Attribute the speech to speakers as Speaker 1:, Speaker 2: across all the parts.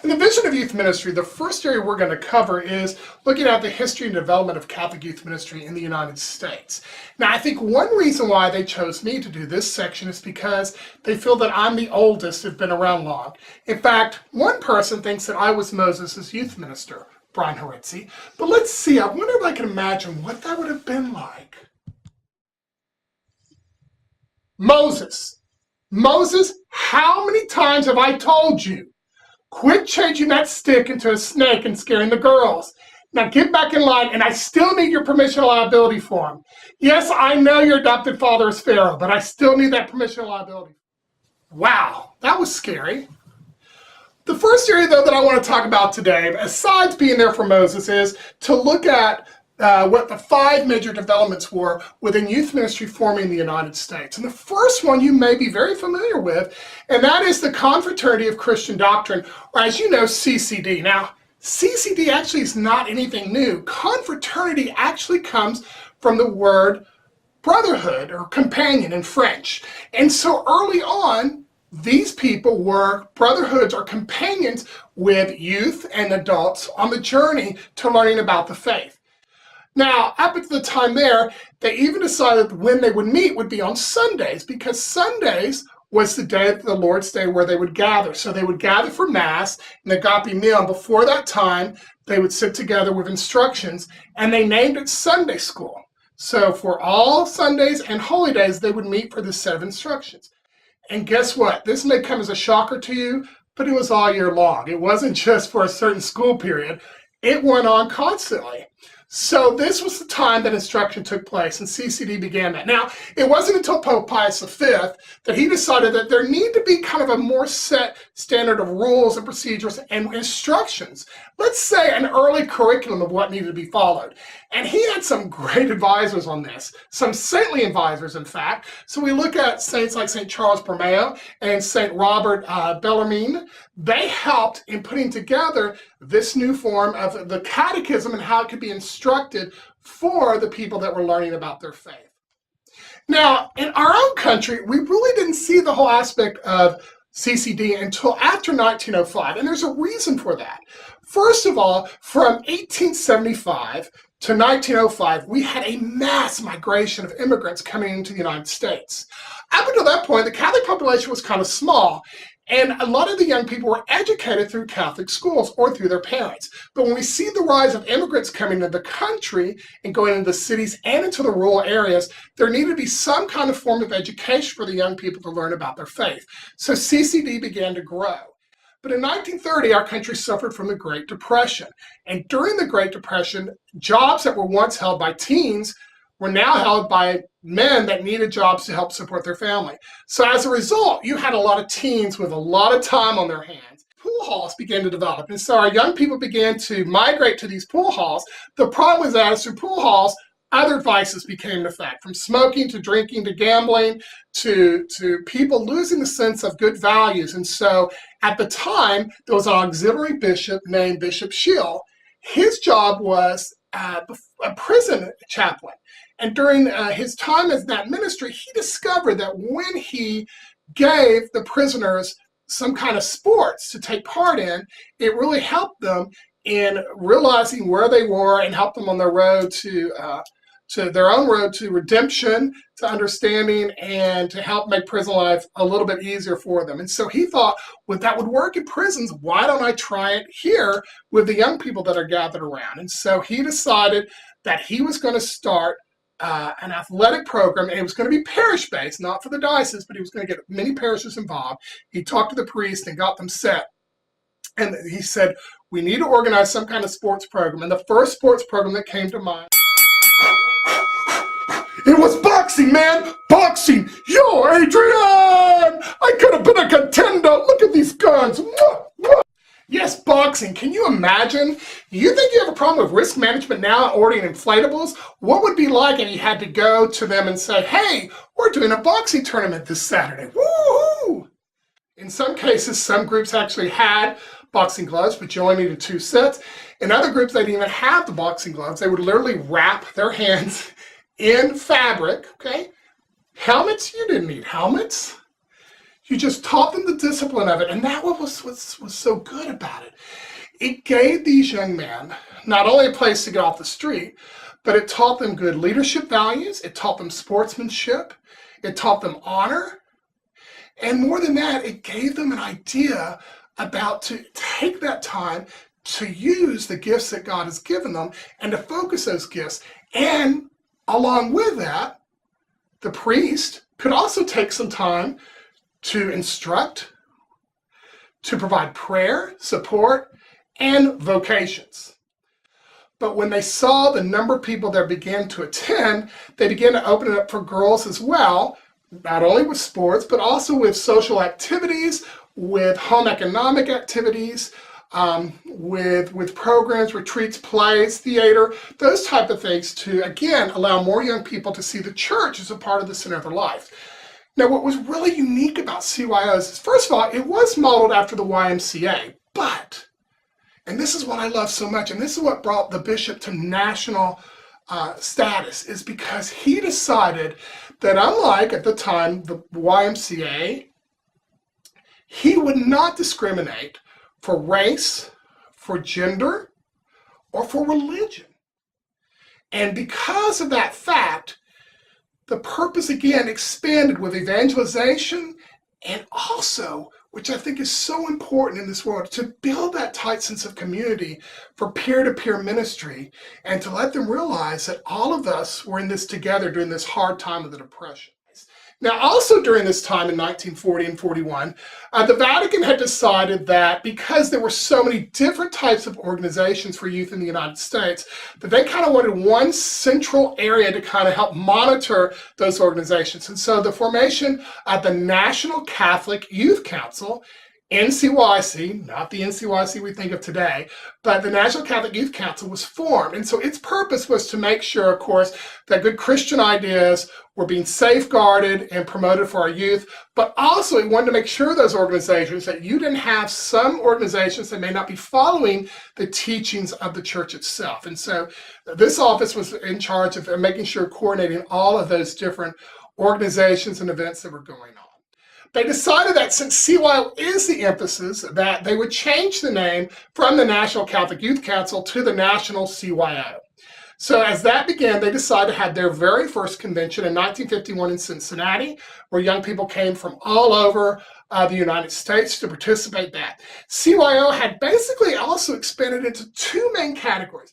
Speaker 1: In the Vision of Youth Ministry, the first area we're going to cover is looking at the history and development of Catholic youth ministry in the United States. Now, I think one reason why they chose me to do this section is because they feel that I'm the oldest who've been around long. In fact, one person thinks that I was Moses' youth minister, Brian Horitzi. But let's see, I wonder if I can imagine what that would have been like. Moses, how many times have I told you? Quit changing that stick into a snake and scaring the girls. Now get back in line, and I still need your permission and liability form. Yes, I know your adopted father is Pharaoh, but I still need that permission and liability. Wow, that was scary. The first area, though, that I want to talk about today, besides being there for Moses, is to look at what the 5 major developments were within youth ministry forming in the United States. And the first one you may be very familiar with, and that is the Confraternity of Christian Doctrine, or as you know, CCD. Now, CCD actually is not anything new. Confraternity actually comes from the word brotherhood or companion in French. And so early on, these people were brotherhoods or companions with youth and adults on the journey to learning about the faith. Now, up at the time there, they even decided when they would meet would be on Sundays, because Sundays was the day of the Lord's Day where they would gather. So they would gather for Mass and the agape meal. And before that time, they would sit together with instructions, and they named it Sunday School. So for all Sundays and holy days, they would meet for this set of instructions. And guess what? This may come as a shocker to you, but it was all year long. It wasn't just for a certain school period. It went on constantly. So this was the time that instruction took place, and CCD began that. Now, it wasn't until Pope Pius V that he decided that there needed to be kind of a more set standard of rules and procedures and instructions. Let's say an early curriculum of what needed to be followed. And he had some great advisors on this, some saintly advisors, in fact. So we look at saints like St. Charles Borromeo and St. Robert Bellarmine. They helped in putting together this new form of the catechism and how it could be instructed for the people that were learning about their faith. Now, in our own country, we really didn't see the whole aspect of CCD until after 1905, and there's a reason for that. First of all, from 1875 to 1905, we had a mass migration of immigrants coming into the United States. Up until that point, the Catholic population was kind of small, and a lot of the young people were educated through Catholic schools or through their parents. But when we see the rise of immigrants coming into the country and going into the cities and into the rural areas, there needed to be some kind of form of education for the young people to learn about their faith. So CCD began to grow. But in 1930, our country suffered from the Great Depression. And during the Great Depression, jobs that were once held by teens were now held by men that needed jobs to help support their family. So as a result, you had a lot of teens with a lot of time on their hands. Pool halls began to develop, and so our young people began to migrate to these pool halls. The problem was that as through pool halls, other vices became an effect, from smoking to drinking to gambling to people losing the sense of good values. And so at the time, there was an auxiliary bishop named Bishop Schill. His job was a prison chaplain. And during his time as that ministry, he discovered that when he gave the prisoners some kind of sports to take part in, it really helped them in realizing where they were and helped them on their road to their own road to redemption, to understanding, and to help make prison life a little bit easier for them. And so he thought, well, that would work in prisons. Why don't I try it here with the young people that are gathered around? And so he decided that he was going to start an athletic program, and it was going to be parish-based, not for the diocese, but he was going to get many parishes involved. He talked to the priest and got them set. And he said, we need to organize some kind of sports program. And the first sports program that came to mind, it was boxing, man! Boxing! Yo, Adrian! I could have been a contender! Look at these guns! Yes, boxing. Can you imagine? You think you have a problem with risk management now ordering inflatables? What would it be like if you had to go to them and say, hey, we're doing a boxing tournament this Saturday. Woohoo! In some cases, some groups actually had boxing gloves, but you only needed 2 sets. In other groups, they didn't even have the boxing gloves. They would literally wrap their hands in fabric, okay? Helmets, you didn't need helmets. You just taught them the discipline of it, and that was so good about it. It gave these young men not only a place to get off the street, but it taught them good leadership values, it taught them sportsmanship, it taught them honor, and more than that, it gave them an idea about to take that time to use the gifts that God has given them and to focus those gifts. And along with that, the priest could also take some time to instruct, to provide prayer, support, and vocations. But when they saw the number of people that began to attend, they began to open it up for girls as well, not only with sports, but also with social activities, with home economic activities, with programs, retreats, plays, theater, those type of things to, again, allow more young people to see the church as a part of the center of their life. Now, what was really unique about CYOs is, first of all, it was modeled after the YMCA, but, and this is what I love so much, and this is what brought the bishop to national status, is because he decided that, unlike at the time the YMCA, he would not discriminate for race, for gender, or for religion. And because of that fact, the purpose again expanded with evangelization and also, which I think is so important in this world, to build that tight sense of community for peer-to-peer ministry and to let them realize that all of us were in this together during this hard time of the Depression. Now, also during this time in 1940 and 41, the Vatican had decided that because there were so many different types of organizations for youth in the United States, that they kind of wanted one central area to kind of help monitor those organizations. And so the formation of the National Catholic Youth Council, NCYC, not the NCYC we think of today, but the National Catholic Youth Council was formed. And so its purpose was to make sure, of course, that good Christian ideas were being safeguarded and promoted for our youth, but also it wanted to make sure those organizations, that you didn't have some organizations that may not be following the teachings of the church itself. And so this office was in charge of making sure, coordinating all of those different organizations and events that were going on. They decided that since CYO is the emphasis, that they would change the name from the National Catholic Youth Council to the National CYO. So as that began, they decided to have their very first convention in 1951 in Cincinnati, where young people came from all over the United States to participate in that. CYO had basically also expanded into two main categories.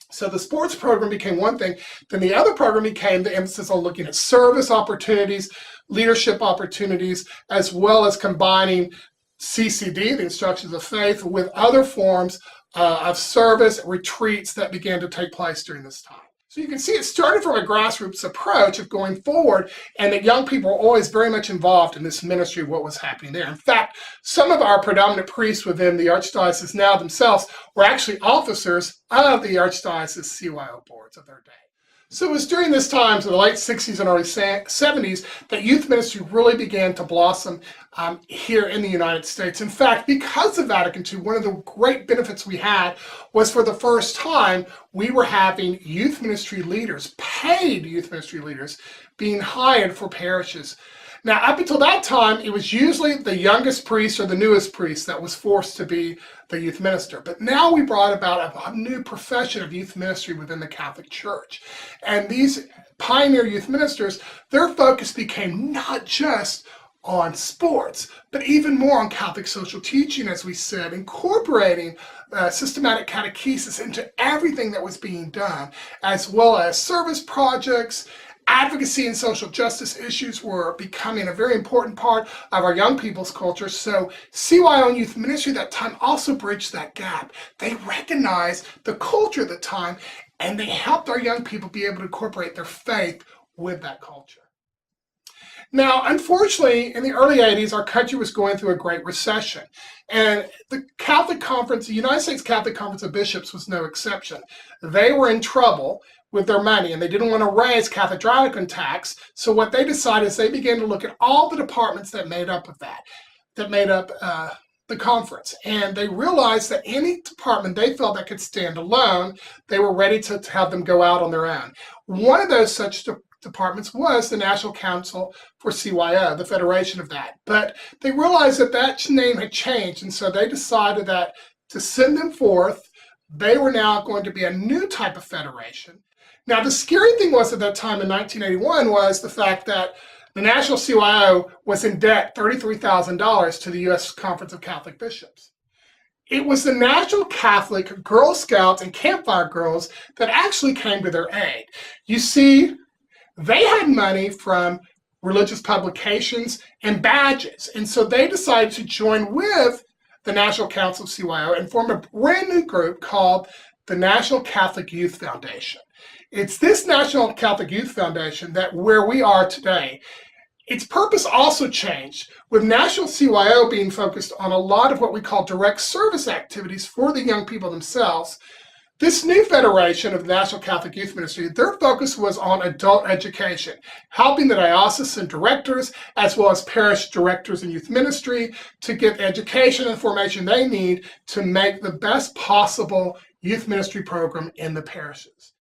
Speaker 1: So the sports program became one thing, then the other program became the emphasis on looking at service opportunities, leadership opportunities, as well as combining CCD, the Instructions of Faith, with other forms of service retreats that began to take place during this time. So you can see it started from a grassroots approach of going forward, and that young people were always very much involved in this ministry of what was happening there. In fact, some of our predominant priests within the Archdiocese now themselves were actually officers of the Archdiocese CYO boards of their day. So it was during this time, so the late 60s and early 70s, that youth ministry really began to blossom here in the United States. In fact, because of Vatican II, one of the great benefits we had was, for the first time, we were having youth ministry leaders, paid youth ministry leaders, being hired for parishes. Now, up until that time, it was usually the youngest priest or the newest priest that was forced to be the youth minister. But now we brought about a new profession of youth ministry within the Catholic Church. And these pioneer youth ministers, their focus became not just on sports, but even more on Catholic social teaching, as we said, incorporating systematic catechesis into everything that was being done, as well as service projects. Advocacy and social justice issues were becoming a very important part of our young people's culture. So CYO and youth ministry at that time also bridged that gap. They recognized the culture at the time, and they helped our young people be able to incorporate their faith with that culture. Now, unfortunately, in the early 80s, our country was going through a great recession. And the Catholic Conference, the United States Catholic Conference of Bishops, was no exception. They were in trouble with their money, and they didn't want to raise cathedralican tax. So what they decided is they began to look at all the departments that made up the conference. And they realized that any department they felt that could stand alone, they were ready to have them go out on their own. One of those such departments was the National Council for CYO, the federation of that. But they realized that that name had changed, and so they decided that to send them forth, they were now going to be a new type of federation. Now, the scary thing was at that time in 1981 was the fact that the National CYO was in debt $33,000 to the U.S. Conference of Catholic Bishops. It was the National Catholic Girl Scouts and Campfire Girls that actually came to their aid. You see, they had money from religious publications and badges, and so they decided to join with the National Council of CYO and form a brand new group called the National Catholic Youth Foundation. It's this National Catholic Youth Foundation that where we are today. Its purpose also changed, with National CYO being focused on a lot of what we call direct service activities for the young people themselves. This new federation of the National Catholic Youth Ministry, their focus was on adult education, helping the diocesan directors as well as parish directors in youth ministry to get the education and formation they need to make the best possible youth ministry program in the parishes.